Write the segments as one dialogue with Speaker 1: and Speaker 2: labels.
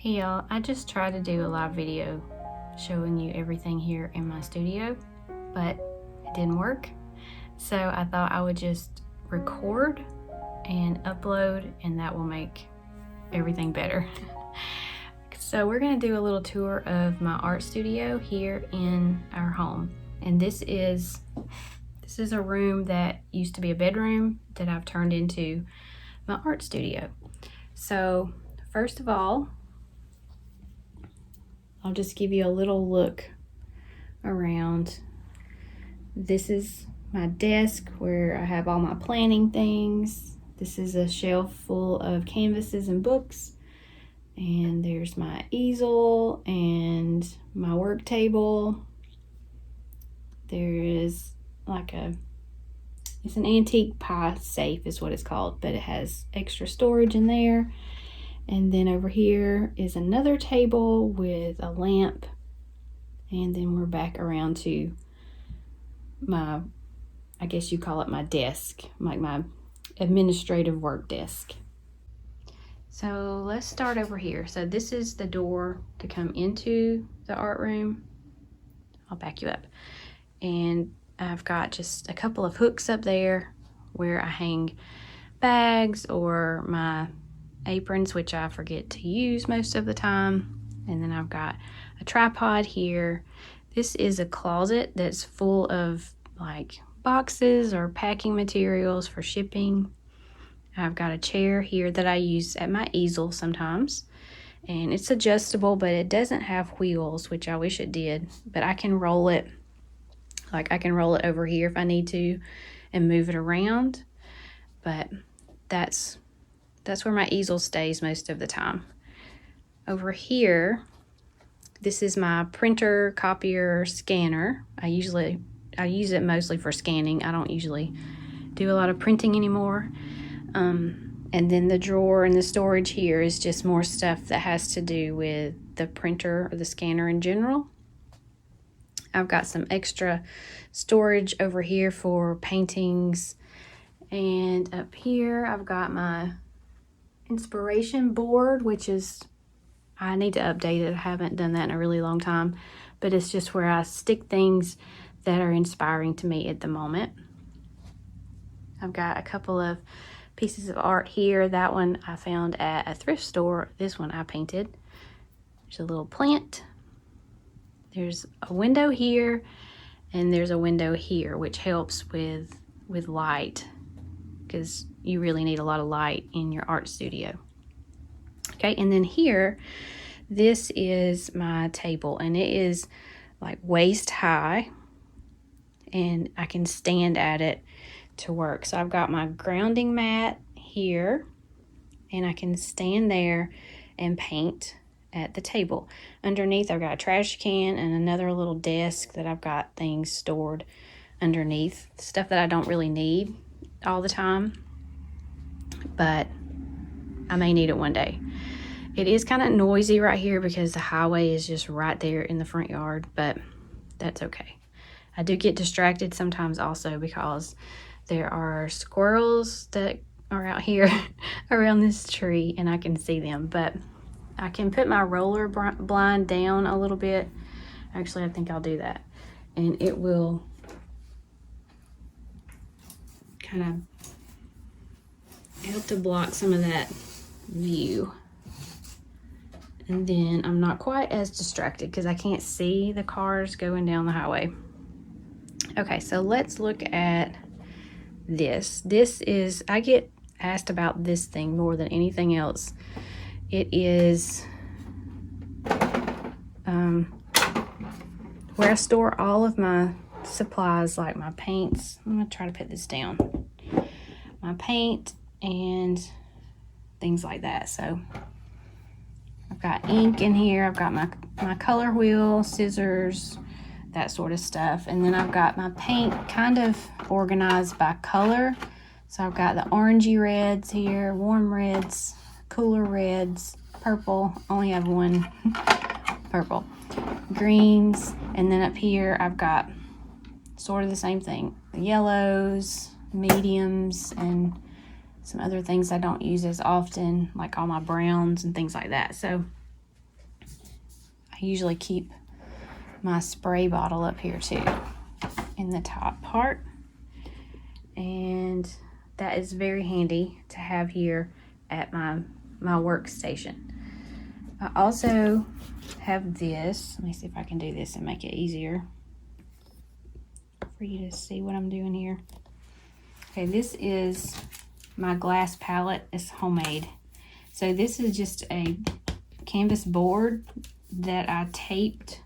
Speaker 1: Hey y'all, I just tried to do a live video showing you everything here in my studio, but it didn't work. So I thought I would just record and upload, and that will make everything better. So we're gonna do a little tour of my art studio here in our home. And this is a room that used to be a bedroom that I've turned into my art studio. So first of all, I'll just give you a little look around. This is my desk where I have all my planning things. This is a shelf full of canvases and books. And there's my easel and my work table. There is it's an antique pie safe is what it's called, but it has extra storage in there. And then over here is another table with a lamp. And then we're back around to my, I guess you call it my desk, like my administrative work desk. So let's start over here. So this is the door to come into the art room. I'll back you up. And I've got just a couple of hooks up there where I hang bags or my aprons, which I forget to use most of the time. And then I've got a tripod here. This is a closet that's full of like boxes or packing materials for shipping. I've got a chair here that I use at my easel sometimes, and it's adjustable, but it doesn't have wheels, which I wish it did, but I can roll it. Like I can roll it over here if I need to and move it around, but that's where my easel stays most of the time. Over here, this is my printer, copier, scanner. I use it mostly for scanning. I don't usually do a lot of printing anymore. And then the drawer and the storage here is just more stuff that has to do with the printer or the scanner in general. I've got some extra storage over here for paintings. And up here, I've got my inspiration board, which is, I need to update it. I haven't done that in a really long time, but it's just where I stick things that are inspiring to me at the moment. I've got a couple of pieces of art here. That one I found at a thrift store. This one I painted. There's a little plant. There's a window here, and there's a window here, which helps with light, because you really need a lot of light in your art studio. Okay, and then here, this is my table, and it is like waist high, and I can stand at it to work. So I've got my grounding mat here, and I can stand there and paint at the table. Underneath, I've got a trash can and another little desk that I've got things stored underneath, stuff that I don't really need all the time, but I may need it one day. It is kind of noisy right here because the highway is just right there in the front yard, but that's okay. I do get distracted sometimes also because there are squirrels that are out here around this tree and I can see them, but I can put my roller blind down a little bit. Actually, I think I'll do that, and it will kind of help to block some of that view. And then I'm not quite as distracted because I can't see the cars going down the highway. Okay, so let's look at this. This is, I get asked about this thing more than anything else. It is where I store all of my supplies, like my paints. I'm gonna try to put this down. My paint and things like that. So I've got ink in here. I've got my color wheel, scissors, that sort of stuff. And then I've got my paint kind of organized by color. So I've got the orangey reds here, warm reds, cooler reds, purple. I only have one purple. Greens. And then up here I've got sort of the same thing. The yellows, mediums, and some other things I don't use as often, like all my browns and things like that. So I usually keep my spray bottle up here too in the top part, and that is very handy to have here at my workstation. I also have this. Let me see if I can do this and make it easier for you to see what I'm doing here. Okay, this is my glass palette. It's homemade. So this is just a canvas board that I taped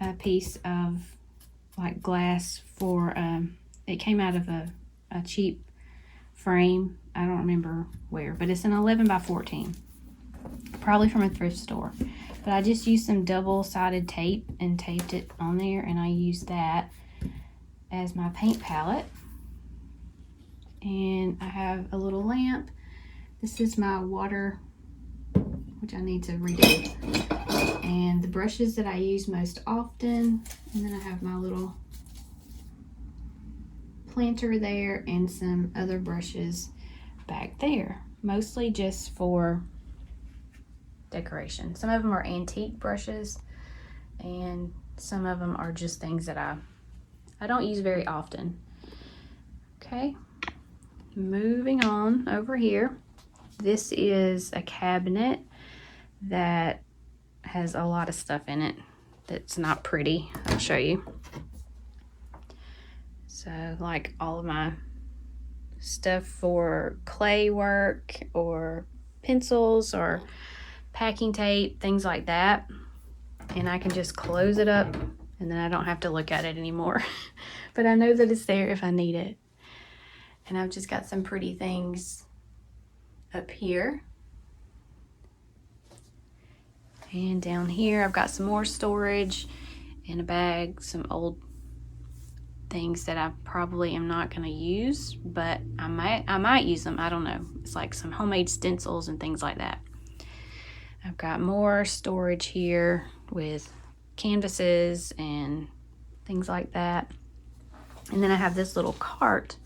Speaker 1: a piece of like glass for, it came out of a cheap frame. I don't remember where, but it's an 11 by 14, probably from a thrift store. But I just used some double-sided tape and taped it on there, and I used that as my paint palette. And I have a little lamp. This is my water, which I need to redo, and the brushes that I use most often. And then I have my little planter there and some other brushes back there, mostly just for decoration. Some of them are antique brushes, and some of them are just things that I don't use very often. Okay, moving on over here. This is a cabinet that has a lot of stuff in it that's not pretty. I'll show you. So like all of my stuff for clay work or pencils or packing tape, things like that. And I can just close it up and then I don't have to look at it anymore. But I know that it's there if I need it. And I've just got some pretty things up here. And down here I've got some more storage in a bag, some old things that I probably am not going to use, but I might use them. I don't know. It's like some homemade stencils and things like that. I've got more storage here with canvases and things like that. And then I have this little cart,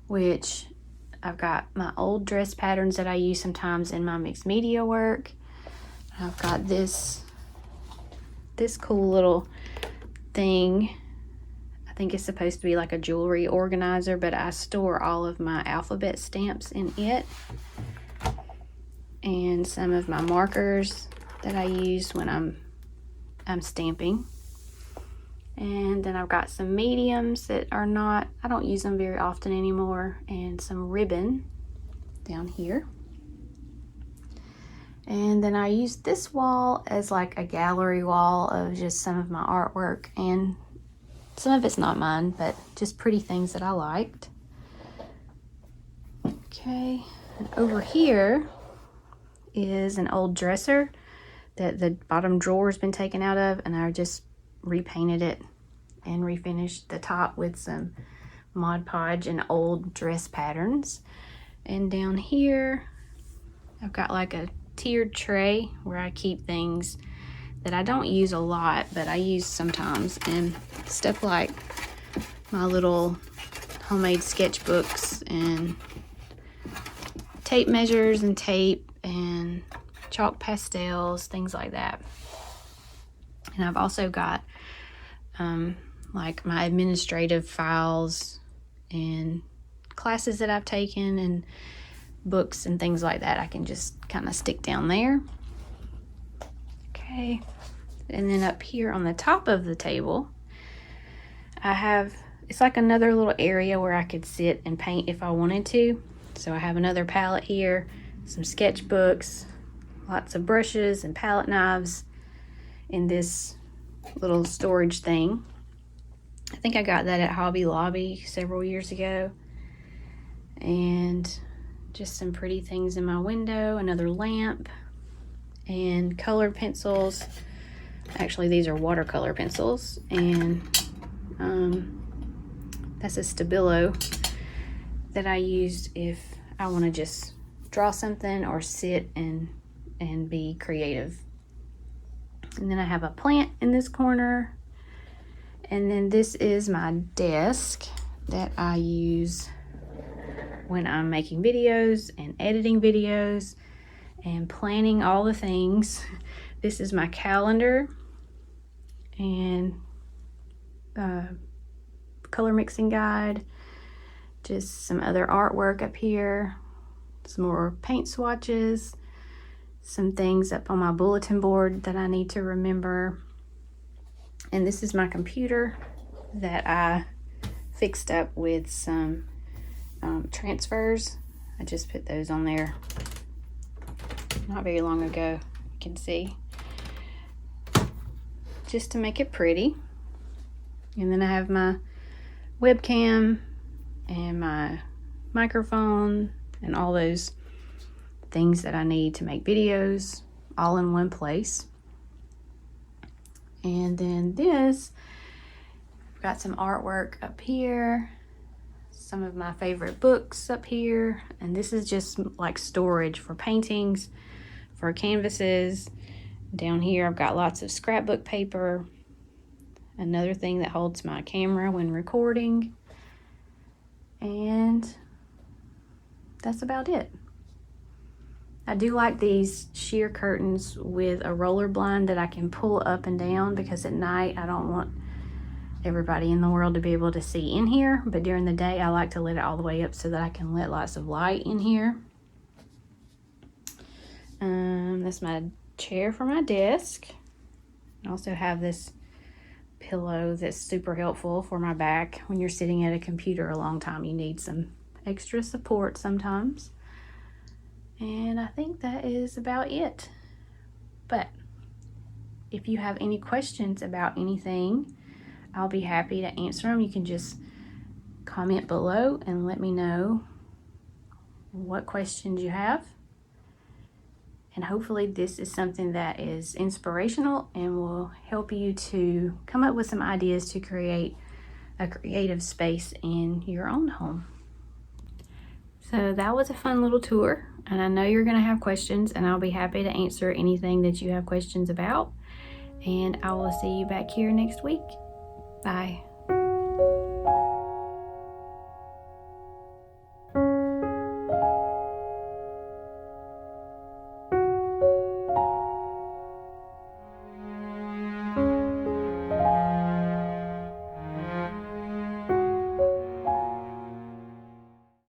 Speaker 1: which I've got my old dress patterns that I use sometimes in my mixed media work. I've got this cool little thing. I think it's supposed to be like a jewelry organizer, but I store all of my alphabet stamps in it. And some of my markers that I use when I'm stamping. And then I've got some mediums that are not, I don't use them very often anymore, and some ribbon down here. And then I use this wall as like a gallery wall of just some of my artwork, and some of it's not mine, but just pretty things that I liked. Okay, and over here is an old dresser that the bottom drawer has been taken out of, and I just repainted it and refinished the top with some Mod Podge and old dress patterns. And down here I've got like a tiered tray where I keep things that I don't use a lot, but I use sometimes, and stuff like my little homemade sketchbooks and tape measures and tape and chalk pastels, things like that. And I've also got like my administrative files and classes that I've taken and books and things like that. I can just kind of stick down there. Okay, and then up here on the top of the table I have, it's like another little area where I could sit and paint if I wanted to. So I have another palette here, some sketchbooks, lots of brushes and palette knives in this little storage thing. I think I got that at Hobby Lobby several years ago. And just some pretty things in my window, another lamp, and colored pencils. Actually, these are watercolor pencils, and that's a Stabilo that I used if I want to just draw something or sit and be creative. And then I have a plant in this corner, and then this is my desk that I use when I'm making videos and editing videos and planning all the things this is my calendar and color mixing guide, just some other artwork up here, some more paint swatches, some things up on my bulletin board that I need to remember. And this is my computer that I fixed up with some transfers. I just put those on there not very long ago, you can see, just to make it pretty. And then I have my webcam and my microphone and all those things that I need to make videos all in one place. And then this, I've got some artwork up here, some of my favorite books up here, and this is just like storage for paintings, for canvases. Down here I've got lots of scrapbook paper, another thing that holds my camera when recording, and that's about it. I do like these sheer curtains with a roller blind that I can pull up and down, because at night I don't want everybody in the world to be able to see in here, but during the day I like to let it all the way up so that I can let lots of light in here. That's my chair for my desk. I also have this pillow that's super helpful for my back. When you're sitting at a computer a long time, you need some extra support sometimes. And I think that is about it. But if you have any questions about anything, I'll be happy to answer them. You can just comment below and let me know what questions you have. And hopefully this is something that is inspirational and will help you to come up with some ideas to create a creative space in your own home. So that was a fun little tour, and I know you're going to have questions, and I'll be happy to answer anything that you have questions about. And I will see you back here next week. Bye.